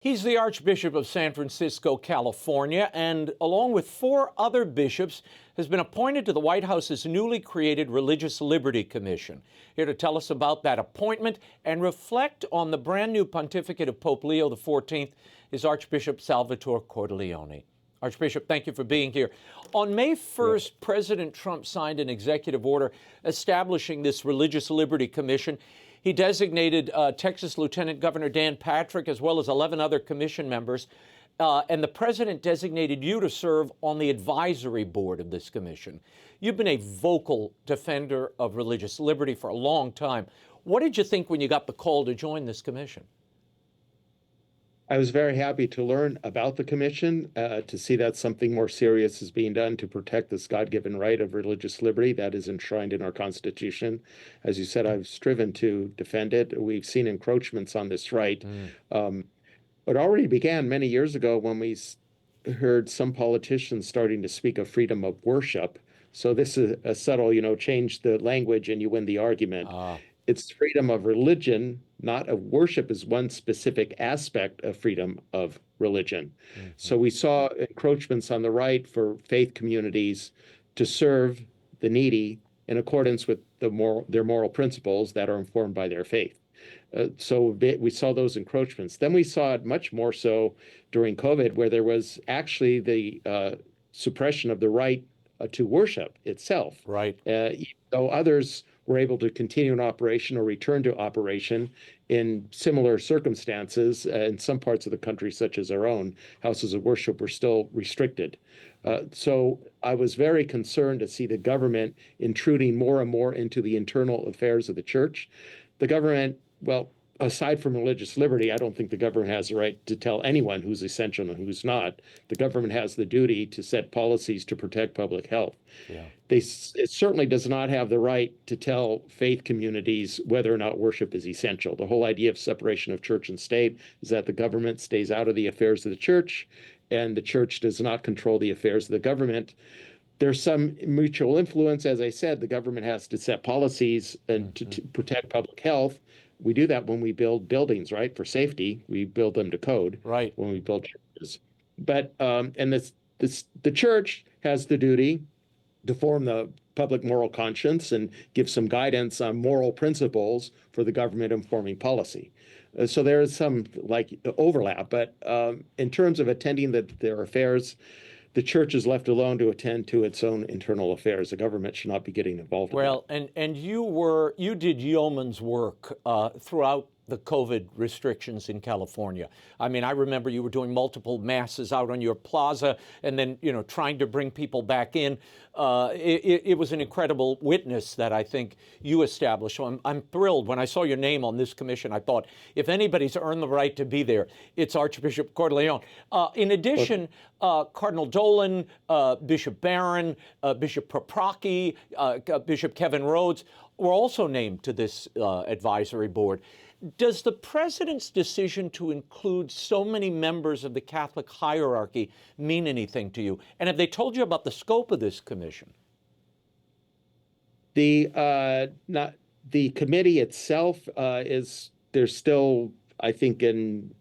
He's the Archbishop of San Francisco, California, and along with 4 other bishops, has been appointed to the White House's newly created Religious Liberty Commission. Here to tell us about that appointment and reflect on the brand new pontificate of Pope Leo XIV is Archbishop Salvatore Cordileone. Archbishop, thank you for being here. On May 1st, President Trump signed an executive order establishing this Religious Liberty Commission. He designated Texas Lieutenant Governor Dan Patrick as well as 11 other commission members. And the president designated you to serve on the advisory board of this commission. You've been a vocal defender of religious liberty for a long time. What did you think when you got the call to join this commission? I was very happy to learn about the commission, to see that something more serious is being done to protect this God-given right of religious liberty that is enshrined in our Constitution. As you said, I've striven to defend it. We've seen encroachments on this right. It already began many years ago when we heard some politicians starting to speak of freedom of worship. So this is a subtle, change the language and you win the argument. It's freedom of religion, not of worship, is one specific aspect of freedom of religion. So we saw encroachments on the right for faith communities to serve the needy in accordance with their moral principles that are informed by their faith. So we saw those encroachments. Then we saw it much more so during COVID, where there was actually the suppression of the right to worship itself. Right. Though others were able to continue an operation or return to operation in similar circumstances, in some parts of the country, such as our own, houses of worship were still restricted. So I was very concerned to see the government intruding more and more into the internal affairs of the church. The government, well, aside from religious liberty, I don't think the government has the right to tell anyone who's essential and who's not. The government has the duty to set policies to protect public health. It certainly does not have the right to tell faith communities whether or not worship is essential. The whole idea of separation of church and state is that the government stays out of the affairs of the church, and the church does not control the affairs of the government. There's some mutual influence. As I said, the government has to set policies and to protect public health. We do that when we build buildings, right? For safety, we build them to code. Right. When we build churches. But the church has the duty to form the public moral conscience and give some guidance on moral principles for the government informing policy. So there is some overlap, but in terms of attending their affairs, the church is left alone to attend to its own internal affairs. The government should not be getting involved. Well, and you did yeoman's work throughout the COVID restrictions in California. I mean, I remember you were doing multiple masses out on your plaza and then, trying to bring people back in. It was an incredible witness that I think you established. So I'm thrilled. When I saw your name on this commission, I thought, if anybody's earned the right to be there, it's Archbishop Cordileone. In addition, Cardinal Dolan, Bishop Barron, Bishop Paprocki, Bishop Kevin Rhodes were also named to this advisory board. Does the president's decision to include so many members of the Catholic hierarchy mean anything to you? And have they told you about the scope of this commission? The committee itself they're still, I think, in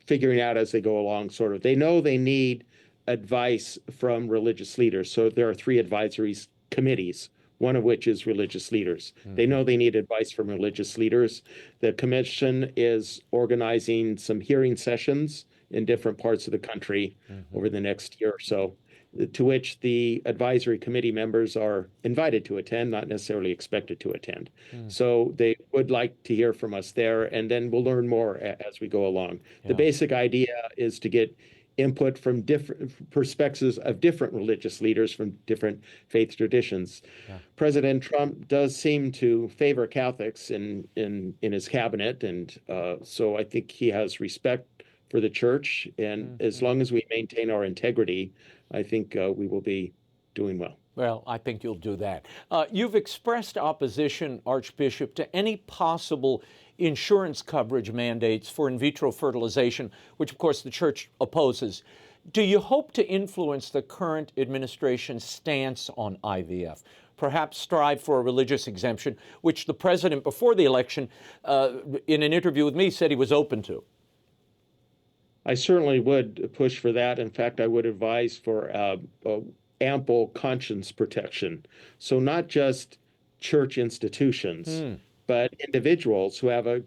figuring out as they go along, sort of. They know they need advice from religious leaders. So there are 3 advisory committees, one of which is religious leaders. They know they need advice from religious leaders. The commission is organizing some hearing sessions in different parts of the country over the next year or so, to which the advisory committee members are invited to attend, not necessarily expected to attend. So they would like to hear from us there, and then we'll learn more as we go along. The basic idea is to get input from different perspectives of different religious leaders from different faith traditions. President Trump does seem to favor Catholics in his cabinet, and so I think he has respect for the church. And as long as we maintain our integrity, I think we will be doing well. Well, I think you'll do that. You've expressed opposition, Archbishop, to any possible insurance coverage mandates for in vitro fertilization, which, of course, the church opposes. Do you hope to influence the current administration's stance on IVF? Perhaps strive for a religious exemption, which the president, before the election, in an interview with me, said he was open to. I certainly would push for that. In fact, I would advise for ample conscience protection. So not just church institutions, but individuals who have a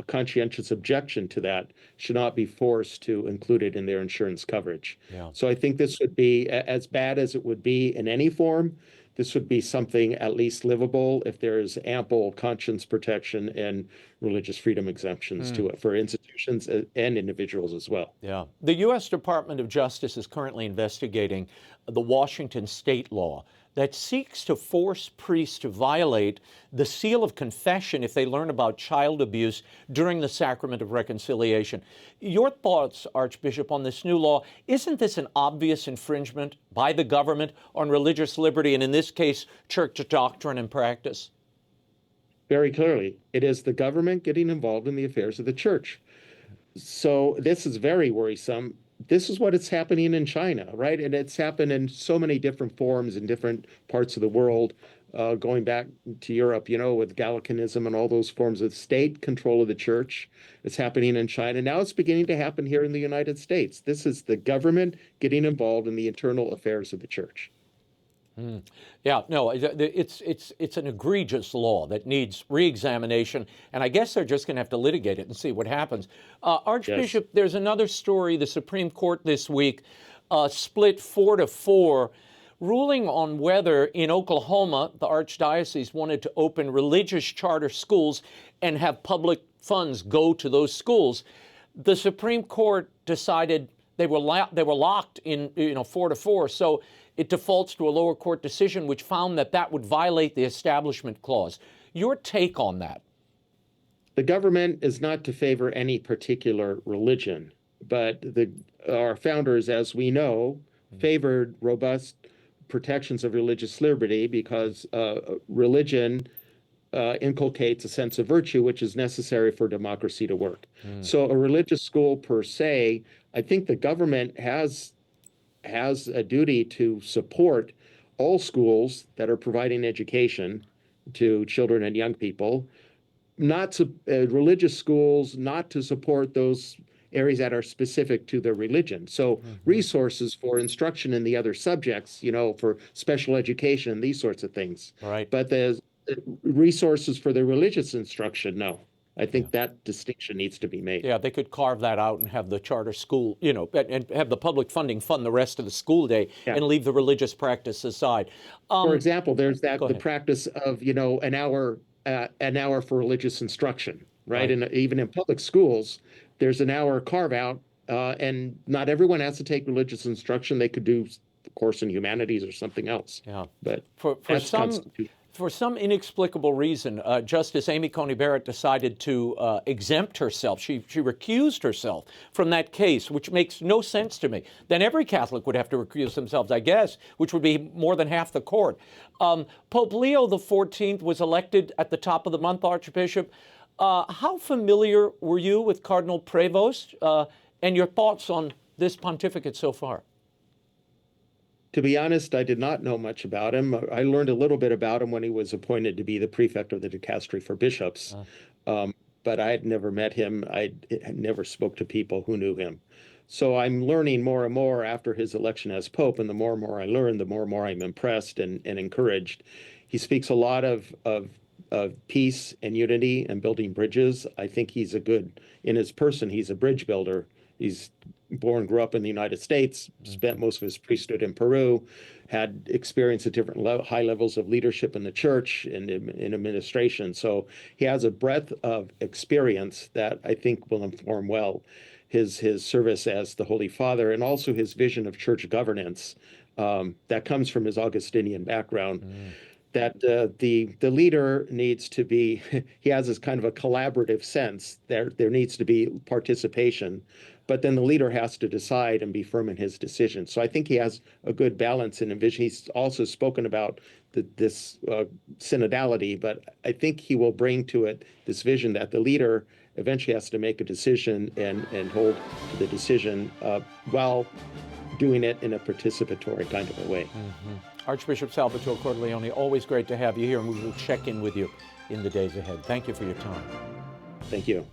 conscientious objection to that should not be forced to include it in their insurance coverage. Yeah. So I think this would be as bad as it would be in any form. This would be something at least livable if there is ample conscience protection and religious freedom exemptions to it for institutions and individuals as well. Yeah. The U.S. Department of Justice is currently investigating the Washington state law that seeks to force priests to violate the seal of confession if they learn about child abuse during the sacrament of reconciliation. Your thoughts, Archbishop, on this new law? Isn't this an obvious infringement by the government on religious liberty, and in this case, church doctrine and practice? Very clearly, it is the government getting involved in the affairs of the church. So this is very worrisome. This is what is happening in China, right? And it's happened in so many different forms in different parts of the world, going back to Europe, with Gallicanism and all those forms of state control of the church. It's happening in China. Now it's beginning to happen here in the United States. This is the government getting involved in the internal affairs of the church. Yeah, no, it's an egregious law that needs re-examination, and I guess they're just going to have to litigate it and see what happens. Archbishop, yes. There's another story. The Supreme Court this week split 4-4, ruling on whether in Oklahoma the Archdiocese wanted to open religious charter schools and have public funds go to those schools. The Supreme Court decided they were locked in 4-4, so it defaults to a lower court decision which found that would violate the Establishment Clause. Your take on that? The government is not to favor any particular religion, but our founders, as we know, favored robust protections of religious liberty because religion inculcates a sense of virtue, which is necessary for democracy to work. So a religious school per se, I think the government has a duty to support all schools that are providing education to children and young people, not to religious schools, not to support those areas that are specific to their religion. So resources for instruction in the other subjects, for special education and these sorts of things. Right. But the resources for the religious instruction, no. I think that distinction needs to be made. Yeah, they could carve that out and have the charter school, and have the public funding fund the rest of the school day and leave the religious practice aside. For example, there's the practice of, an hour for religious instruction, right? And even in public schools, there's an hour carve out, and not everyone has to take religious instruction. They could do a course in humanities or something else. Yeah, but for some inexplicable reason, Justice Amy Coney Barrett decided to exempt herself. She recused herself from that case, which makes no sense to me. Then every Catholic would have to recuse themselves, I guess, which would be more than half the court. Pope Leo XIV was elected at the top of the month, Archbishop. How familiar were you with Cardinal Prevost and your thoughts on this pontificate so far? To be honest, I did not know much about him. I learned a little bit about him when he was appointed to be the prefect of the dicastery for bishops. But I had never met him. I never spoke to people who knew him. So I'm learning more and more after his election as Pope, and the more and more I learn, the more and more I'm impressed and encouraged. He speaks a lot of peace and unity and building bridges. I think he's in his person, he's a bridge builder. He's grew up in the United States, spent most of his priesthood in Peru, had experience at different high levels of leadership in the church and in administration. So he has a breadth of experience that I think will inform well his service as the Holy Father, and also his vision of church governance that comes from his Augustinian background. That the leader needs to be, he has this kind of a collaborative sense. There needs to be participation, but then the leader has to decide and be firm in his decision. So I think he has a good balance in vision. He's also spoken about this synodality, but I think he will bring to it this vision that the leader eventually has to make a decision and hold to the decision while doing it in a participatory kind of a way. Archbishop Salvatore Cordileone, always great to have you here, and we will check in with you in the days ahead. Thank you for your time. Thank you.